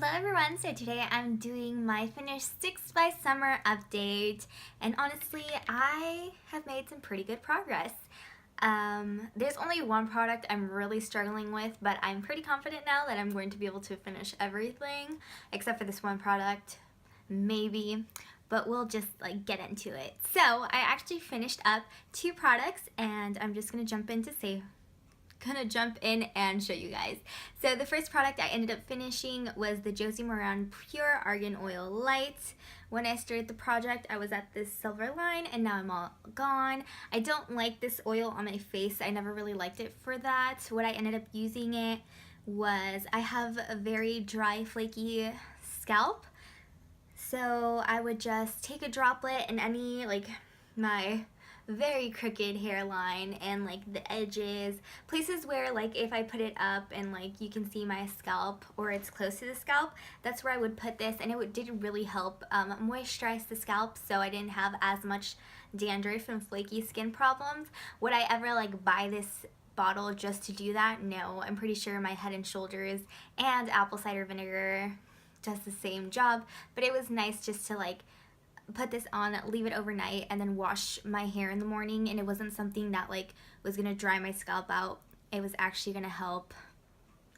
Hello everyone, so today I'm doing my finished 6 by Summer update, and honestly I have made some pretty good progress. There's only one product I'm really struggling with, but I'm pretty confident now that I'm going to be able to finish everything except for this one product, maybe, but we'll just get into it. So I actually finished up 2 products and I'm just gonna jump in and show you guys. So the first product I ended up finishing was the Josie Maran Pure Argan Oil Light. When I started the project, I was at this silver line and now I'm all gone. I don't like this oil on my face. I never really liked it for that. What I ended up using it was, I have a very dry, flaky scalp. So I would just take a droplet in any, my very crooked hairline and the edges, places where if I put it up and you can see my scalp or it's close to the scalp, that's where I would put this, and it did really help moisturize the scalp so I didn't have as much dandruff and flaky skin problems. Would I ever buy this bottle just to do that? No. I'm pretty sure my Head and Shoulders and apple cider vinegar does the same job, but it was nice just to put this on, leave it overnight, and then wash my hair in the morning, and it wasn't something that was gonna dry my scalp out. It was actually gonna help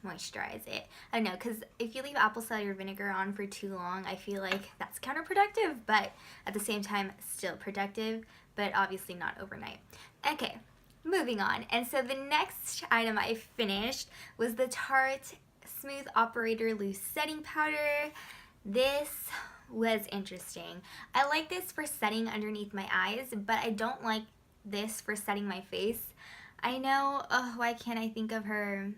moisturize it. I don't know, because if you leave apple cider vinegar on for too long, I feel like that's counterproductive, but at the same time still productive, but obviously not overnight. Okay, moving on. And so the next item I finished was the Tarte Smooth Operator Loose Setting Powder. This was interesting. I like this for setting underneath my eyes, but I don't like this for setting my face. I know, why can't I think of her?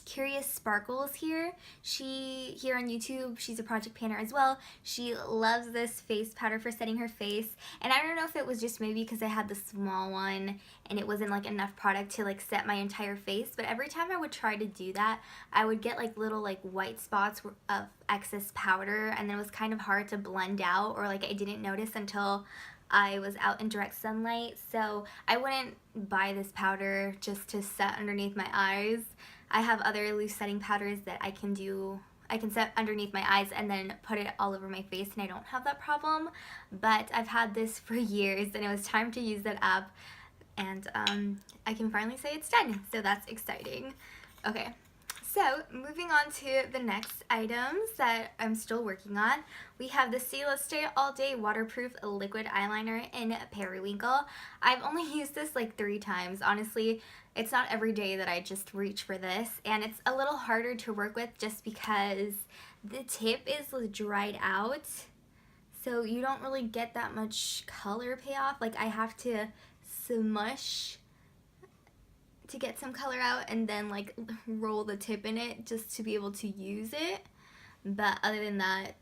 Curious Sparkles here. Here on YouTube, she's a project painter as well. She loves this face powder for setting her face, and I don't know if it was just maybe because I had the small one and it wasn't enough product to set my entire face, but every time I would try to do that, I would get little white spots of excess powder, and then it was kind of hard to blend out, or I didn't notice until I was out in direct sunlight. So I wouldn't buy this powder just to set underneath my eyes. I have other loose setting powders that I can set underneath my eyes and then put it all over my face, and I don't have that problem. But I've had this for years and it was time to use it up, and I can finally say it's done, so that's exciting. Okay, so moving on to the next items that I'm still working on, we have the Stay All Day Waterproof Liquid Eyeliner in Periwinkle. I've only used this 3 times. Honestly, it's not every day that I just reach for this, and it's a little harder to work with just because the tip is dried out, so you don't really get that much color payoff. I have to smush to get some color out and then roll the tip in it just to be able to use it. But other than that,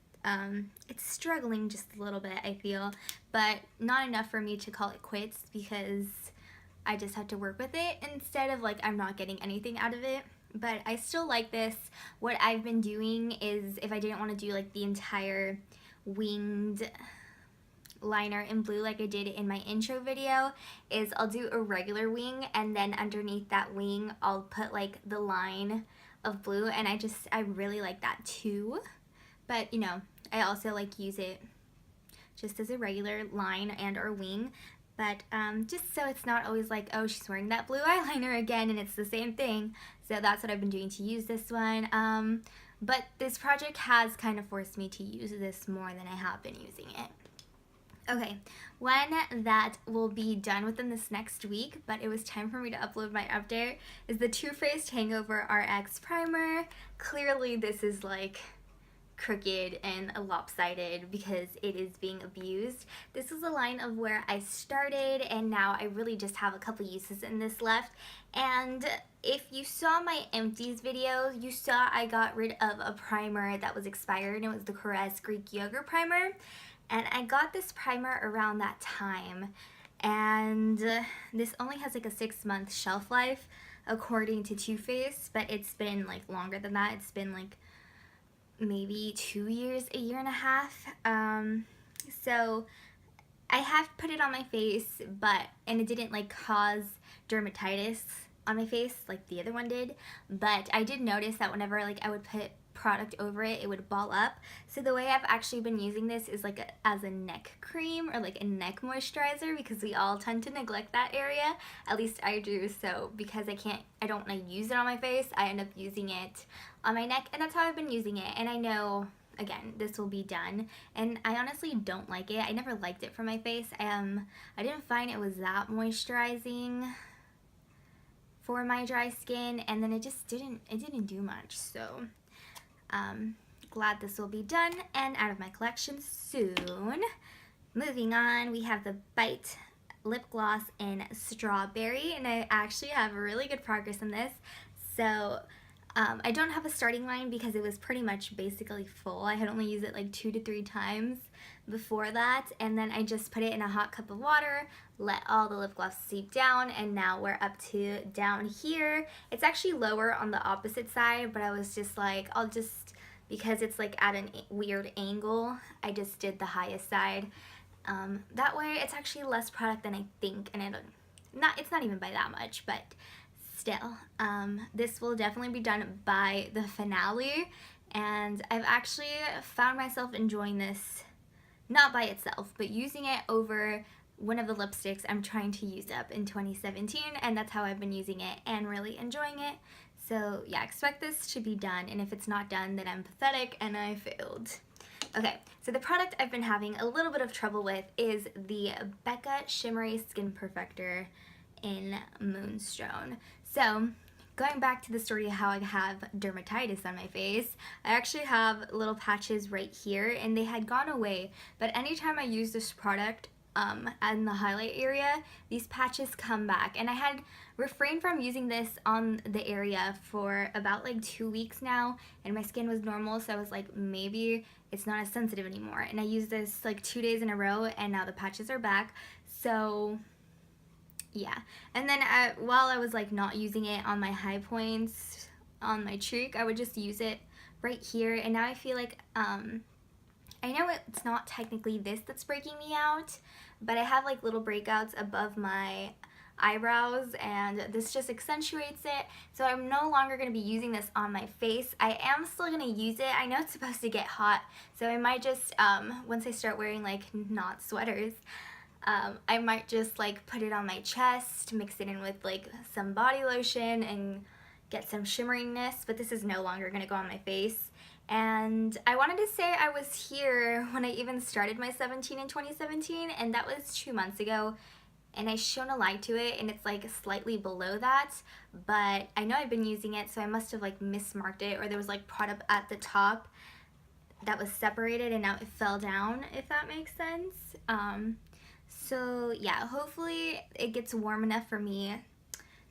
it's struggling just a little bit, I feel, but not enough for me to call it quits, because I just have to work with it instead of I'm not getting anything out of it. But I still like this. What I've been doing is, if I didn't want to do the entire winged liner in blue like I did in my intro video, is I'll do a regular wing, and then underneath that wing I'll put the line of blue, and I really like that too. But I also use it just as a regular line and or wing, but just so it's not always oh, she's wearing that blue eyeliner again and it's the same thing. So that's what I've been doing to use this one. But this project has kind of forced me to use this more than I have been using it. Okay, one that will be done within this next week, but it was time for me to upload my update, is the Too Faced Hangover RX Primer. Clearly this is crooked and lopsided because it is being abused. This is a line of where I started, and now I really just have a couple uses in this left. And if you saw my empties video, you saw I got rid of a primer that was expired, and it was the Caress Greek Yogurt Primer. And I got this primer around that time, and this only has a 6-month shelf life according to Too Faced, but it's been longer than that. It's been maybe 2 years, a year and a half. So I have put it on my face, and it didn't cause dermatitis on my face like the other one did, but I did notice that whenever I would put product over it, it would ball up. So the way I've actually been using this is like as a neck cream or like a neck moisturizer, because we all tend to neglect that area. At least I do. So because I don't want to use it on my face, I end up using it on my neck, and that's how I've been using it. And I know, again, this will be done, and I honestly don't like it. I never liked it for my face. I didn't find it was that moisturizing for my dry skin, and then it didn't do much. So glad this will be done and out of my collection soon. Moving on, we have the Bite lip gloss in strawberry, and I actually have really good progress in this. So I don't have a starting line because it was pretty much basically full. I had only used it like 2 to 3 times before that, and then I just put it in a hot cup of water, let all the lip gloss seep down, and now we're up to down here. It's actually lower on the opposite side, but I was just like, because it's like at a weird angle, I just did the highest side. That way it's actually less product than I think, and it's not even by that much, but still, this will definitely be done by the finale, and I've actually found myself enjoying this, not by itself, but using it over one of the lipsticks I'm trying to use up in 2017, and that's how I've been using it and really enjoying it. So yeah, expect this to be done, and if it's not done, then I'm pathetic and I failed. Okay, so the product I've been having a little bit of trouble with is the Becca Shimmery Skin Perfector in Moonstone. So, going back to the story of how I have dermatitis on my face, I actually have little patches right here, and they had gone away, but anytime I use this product in the highlight area, these patches come back, and I had refrained from using this on the area for about like 2 weeks now, and my skin was normal, so I was like, maybe it's not as sensitive anymore, and I used this like 2 days in a row, and now the patches are back. So yeah, and then while I was like not using it on my high points on my cheek, I would just use it right here, and now I feel like I know it's not technically this that's breaking me out, but I have like little breakouts above my eyebrows, and this just accentuates it. So I'm no longer going to be using this on my face. I am still going to use it. I know it's supposed to get hot, so I might just once I start wearing like not sweaters, I might just like put it on my chest, mix it in with like some body lotion, and get some shimmeriness, but this is no longer going to go on my face. And I wanted to say I was here when I even started my 17 in 2017, and that was 2 months ago, and I shown a lie to it, and it's like slightly below that, but I know I've been using it, so I must have like mismarked it, or there was like product at the top that was separated and now it fell down, if that makes sense. So yeah, hopefully it gets warm enough for me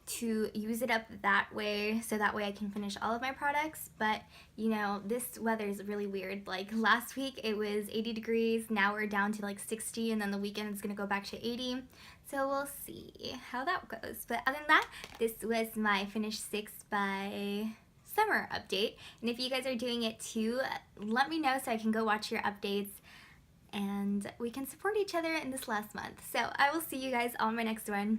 to use it up that way, so that way I can finish all of my products. But you know, this weather is really weird. Like last week it was 80 degrees, now we're down to like 60, and then the weekend is gonna go back to 80. So we'll see how that goes. But other than that, this was my Finish 6 by Summer update. And if you guys are doing it too, let me know so I can go watch your updates, and we can support each other in this last month. So I will see you guys on my next one.